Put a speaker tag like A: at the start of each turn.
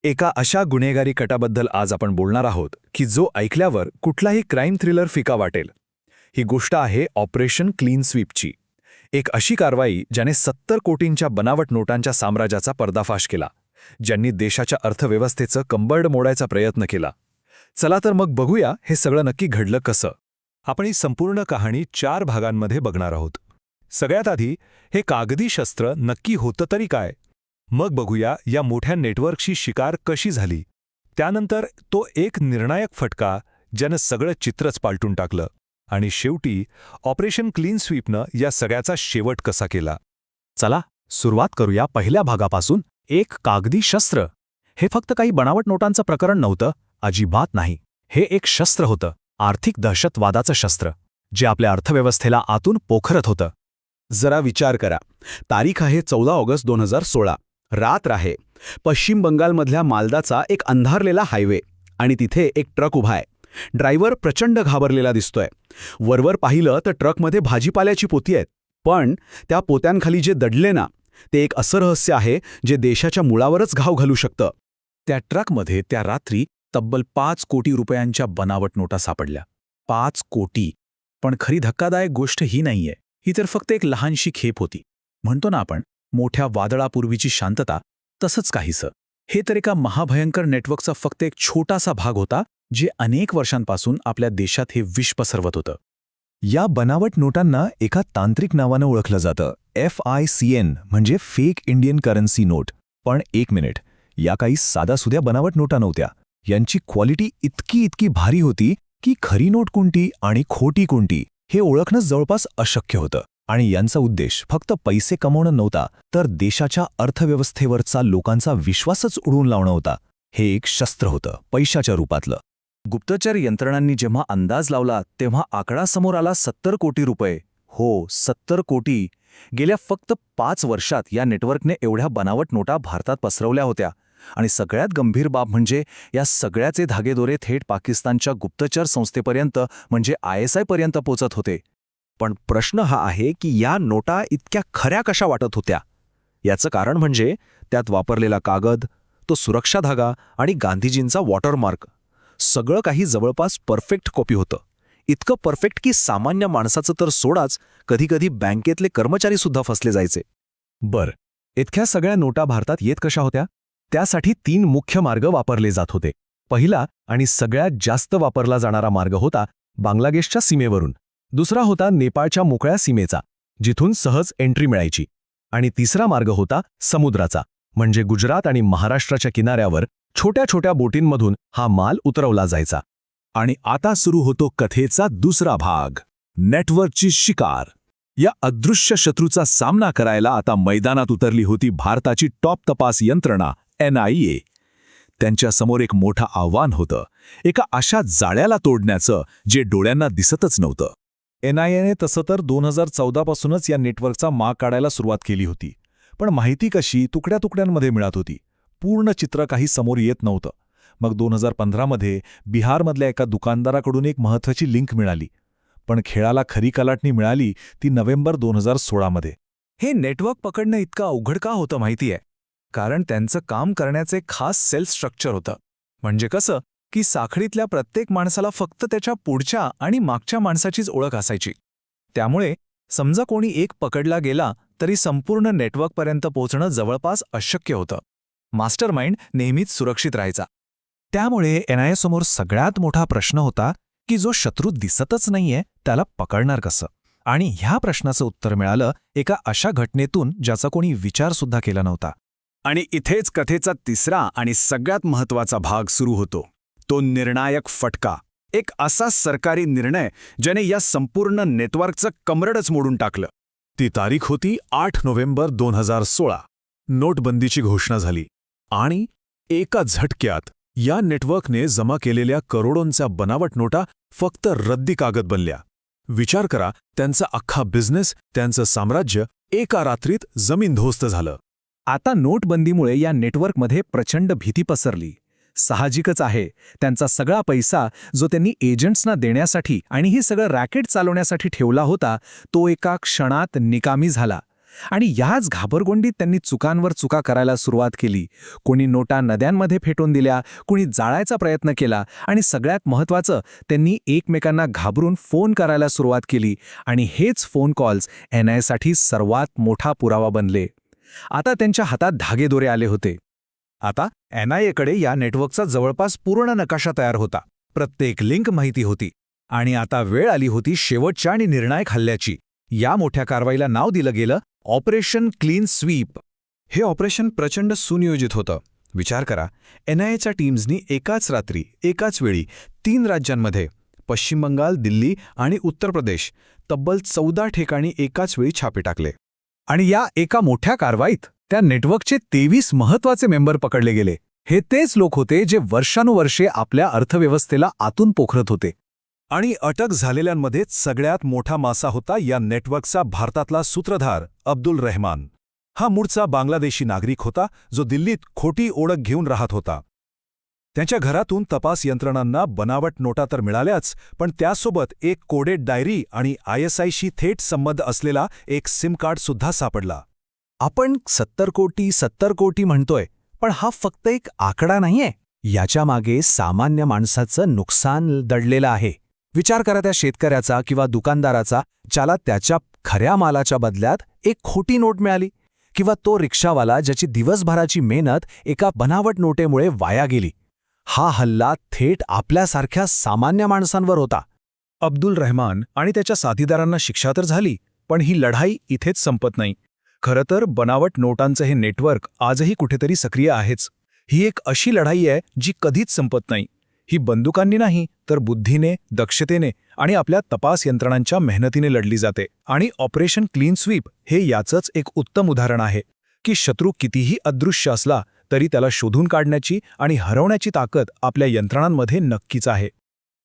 A: एका अशा गुन्हेगारी कटाबद्दल आज आपण बोलणार आहोत की जो ऐकल्यावर कुठलाही क्राईम थ्रिलर फिका वाटेल. ही गोष्ट आहे ऑपरेशन क्लीन स्वीपची. एक अशी कारवाई ज्याने 70 कोटींच्या बनावट नोटांच्या साम्राज्याचा पर्दाफाश केला, ज्यांनी देशाच्या अर्थव्यवस्थेचं कंबरड मोडायचा प्रयत्न केला. चला तर मग बघूया हे सगळं नक्की घडलं कसं.
B: आपण ही संपूर्ण कहाणी 4 भागांमध्ये बघणार आहोत. सगळ्यात आधी हे कागदी शस्त्र नक्की होतं तरी काय, मग बघूया या मोठ्या नेटवर्कची शिकार कशी झाली. त्यानंतर तो एक निर्णायक फटका ज्यानं सगळं चित्रच पालटून टाकलं. आणि शेवटी ऑपरेशन क्लीन स्वीपनं या सगळ्याचा शेवट कसा केला.
C: चला सुरुवात करूया पहिल्या भागापासून. एक कागदी शस्त्र. हे फक्त काही बनावट नोटांचं प्रकरण नव्हतं, अजिबात नाही. हे एक शस्त्र होतं, आर्थिक दहशतवादाचं शस्त्र, जे आपल्या अर्थव्यवस्थेला आतून पोखरत होतं.
D: जरा विचार करा. तारीख आहे 14 ऑगस्ट 2016. रात्र आहे. पश्चिम बंगालमधल्या मालदाचा एक अंधारलेला हायवे, आणि तिथे एक ट्रक उभा आहे. ड्रायव्हर प्रचंड घाबरलेला दिसतोय. वरवर पाहिलं तर ट्रकमध्ये भाजीपाल्याची पोती आहेत, पण त्या पोत्यांखाली जे दडले ना, ते एक असं रहस्य आहे जे देशाच्या मुळावरच घाव घालू शकतं.
C: त्या ट्रकमध्ये त्या रात्री तब्बल 5 कोटी रुपयांच्या बनावट नोटा सापडल्या. 5 कोटी. पण खरी धक्कादायक गोष्ट ही नाहीये. ही तर फक्त एक लहानशी खेप होती. म्हणतो ना आपण, मोठ्या वादळापूर्वीची शांतता, तसंच काहीसं. हे तर एका महाभयंकर नेटवर्कचा फक्त एक छोटासा भाग होता, जे अनेक वर्षांपासून आपल्या देशात हे विष पसरवत होतं.
B: या बनावट नोटांना एका तांत्रिक नावानं ओळखलं जातं, FICN, म्हणजे फेक इंडियन करन्सी नोट. पण एक मिनिट, या काही साध्यासुध्या बनावट नोटा नव्हत्या. यांची क्वालिटी इतकी भारी होती की खरी नोट कोणती आणि खोटी कोणती हे ओळखणं जवळपास अशक्य होतं. आणि यांचा उद्देश फक्त पैसे कमवणं नव्हता, तर देशाच्या अर्थव्यवस्थेवरचा लोकांचा विश्वासच उडवून लावणं होता. हे एक शस्त्र होतं, पैशाच्या रूपातलं.
C: गुप्तचर यंत्रणांनी जेव्हा अंदाज लावला तेव्हा आकडा समोर आला 70 कोटी रुपये. हो, 70 कोटी. गेल्या फक्त 5 वर्षात या नेटवर्कने एवढ्या बनावट नोटा भारतात पसरवल्या होत्या. आणि सगळ्यात गंभीर बाब म्हणजे या सगळ्याचे धागेदोरे थेट पाकिस्तानच्या गुप्तचर संस्थेपर्यंत म्हणजे ISI पर्यंत पोचत होते.
D: पण प्रश्न हा आहे की या नोटा इतक्या खऱ्या कशा वाटत होत्या. याचं कारण म्हणजे त्यात वापरलेला कागद, तो सुरक्षा धागा आणि गांधीजींचा वॉटरमार्क, सगळं काही जवळपास परफेक्ट कॉपी होतं. इतकं परफेक्ट की सामान्य माणसाचं तर सोडाच, कधीकधी बँकेतले कर्मचारीसुद्धा फसले जायचे.
B: बरं, इतक्या सगळ्या नोटा भारतात येत कशा होत्या? त्यासाठी 3 मुख्य मार्ग वापरले जात होते. पहिला आणि सगळ्यात जास्त वापरला जाणारा मार्ग होता बांगलादेशच्या सीमेवरून. दुसरा होता नेपाळच्या मोकळ्या सीमेचा, जिथून सहज एंट्री मिळायची. आणि तिसरा मार्ग होता समुद्राचा, म्हणजे गुजरात आणि महाराष्ट्राच्या किनाऱ्यावर छोट्या छोट्या बोटींमधून हा माल उतरवला जायचा.
C: आणि आता सुरू होतो कथेचा दुसरा भाग, नेटवर्कची शिकार. या अदृश्य शत्रूचा सामना करायला आता मैदानात उतरली होती भारताची टॉप तपास यंत्रणा NIA. त्यांच्यासमोर एक मोठं आव्हान होतं, एका अशा जाळ्याला तोडण्याचं जे डोळ्यांना दिसतच नव्हतं.
B: NIAने तसं तर 2014 पासूनच या नेटवर्कचा माग काढायला सुरुवात केली होती. पण माहिती कशी तुकड्या तुकड्यांमध्ये मिळत होती. पूर्ण चित्र काही समोर येत नव्हतं. मग 2015 मध्ये बिहारमधल्या एका दुकानदाराकडून एक महत्त्वाची लिंक मिळाली. पण खेळाला खरी कलाटणी मिळाली ती नोव्हेंबर 2016 मध्ये.
C: हे नेटवर्क पकडणं इतकं अवघड का होतं माहिती आहे? कारण त्यांचं काम करण्याचं एक खास सेल स्ट्रक्चर होतं. म्हणजे कसं की साखळीतल्या प्रत्येक माणसाला फक्त त्याच्या पुढच्या आणि मागच्या माणसाचीच ओळख असायची. त्यामुळे समजा कोणी एक पकडला गेला तरी संपूर्ण नेटवर्कपर्यंत पोहोचणं जवळपास अशक्य होतं. मास्टरमाइंड नेहमीच सुरक्षित राहायचा.
B: त्यामुळे NIA समोर सगळ्यात मोठा प्रश्न होता की जो शत्रू दिसतच नाहीये त्याला पकडणार कसं. आणि ह्या प्रश्नाचं उत्तर मिळालं एका अशा घटनेतून ज्याचा कोणी विचारसुद्धा केला नव्हता.
D: आणि इथेच कथेचा तिसरा आणि सगळ्यात महत्त्वाचा भाग सुरू होतो, तो निर्णायक फटका. एक असा सरकारी निर्णय ज्याने या संपूर्ण नेटवर्कचं कमरडच मोडून टाकलं.
B: ती तारीख होती 8 नोव्हेंबर 2016. नोटबंदीची घोषणा झाली. आणि एका झटक्यात या नेटवर्कने जमा केलेल्या करोडोंच्या बनावट नोटा फक्त रद्दी कागद बनल्या. विचार करा, त्यांचा अख्खा बिझनेस, त्यांचं साम्राज्य एका रात्रीत जमीनदोस्त झालं.
C: आता नोटबंदीमुळे या नेटवर्कमध्ये प्रचंड भीती पसरली. साहजिकच आहे, त्यांचा सगळा पैसा जो त्यांनी एजंट्सना देण्यासाठी आणि ही सगळं रॅकेट चालवण्यासाठी ठेवला होता, तो एका क्षणात निकामी झाला.
A: आणि याच घाबरगोंडीत त्यांनी चुकांवर चुका करायला सुरुवात केली. कोणी नोटा नद्यांमध्ये फेटून दिल्या, कोणी जाळायचा प्रयत्न केला आणि सगळ्यात महत्त्वाचं, त्यांनी एकमेकांना घाबरून फोन करायला सुरुवात केली आणि हेच फोन कॉल्स NIAसाठी सर्वात मोठा पुरावा बनले. आता त्यांच्या हातात धागेदोरे आले होते.
B: आता NIAकडे या नेटवर्कचा जवळपास पूर्ण नकाशा तयार होता. प्रत्येक लिंक माहिती होती. आणि आता वेळ आली होती शेवटच्या आणि निर्णायक हल्ल्याची. या मोठ्या कारवाईला नाव दिलं गेलं ऑपरेशन क्लीन स्वीप. हे ऑपरेशन प्रचंड सुनियोजित होतं. विचार करा, NIAच्या टीम्सनी एकाच रात्री, एकाच वेळी 3 राज्यांमध्ये पश्चिम बंगाल, दिल्ली आणि उत्तर प्रदेश तब्बल 14 ठिकाणी एकाच वेळी छापे टाकले.
A: आणि या एका मोठ्या कारवाईत त्या नेटवर्कचे 23 महत्त्वाचे मेंबर पकडले गेले. हे तेच लोक होते जे वर्षानुवर्षे आपल्या अर्थव्यवस्थेला आतून पोखरत होते.
B: आणि अटक झालेल्यांमध्येच सगळ्यात मोठा मासा होता या नेटवर्कचा भारतातला सूत्रधार अब्दुल रहमान. हा मूळचा बांगलादेशी नागरिक होता, जो दिल्लीत खोटी ओळख घेऊन राहत होता. त्यांच्या घरातून तपास यंत्रणांना बनावट नोटा तर मिळाल्याच, पण त्यासोबत एक कोडेड डायरी आणि ISIशी थेट संबंध असलेला एक सिम कार्ड सुद्धा सापडला.
A: आपण 70 कोटी म्हणतोय, पण हा फक्त एक आकडा नाहीये. याच्या मागे सामान्य माणसाचं नुकसान दडलेलं आहे. विचार करा त्या शेतकऱ्याचा किंवा दुकानदाराचा, ज्याला त्याच्या खऱ्या मालाच्या बदल्यात एक खोटी नोट मिळाली, किंवा तो रिक्षावाला ज्याची दिवसभराची मेहनत एका बनावट नोटेमुळे वाया गेली. हा हल्ला थेट आपल्यासारख्या सामान्य माणसांवर होता.
B: अब्दुल रहमान आणि त्याच्या साथीदारांना शिक्षा तर झाली, पण ही लढाई इथेच संपत नाही. खरं तर बनावट नोटांचं हे नेटवर्क आजही कुठेतरी सक्रिय आहेच. ही एक अशी लढाई आहे जी कधीच संपत नाही. ही बंदुकांनी नाही, तर बुद्धीने, दक्षतेने आणि आपल्या तपास यंत्रणांच्या मेहनतीने लढली जाते. आणि ऑपरेशन क्लीन स्वीप हे याचंच एक उत्तम उदाहरण आहे की शत्रू कितीही अदृश्य असला तरी त्याला शोधून काढण्याची आणि हरवण्याची ताकद आपल्या यंत्रणांमध्ये नक्कीच आहे.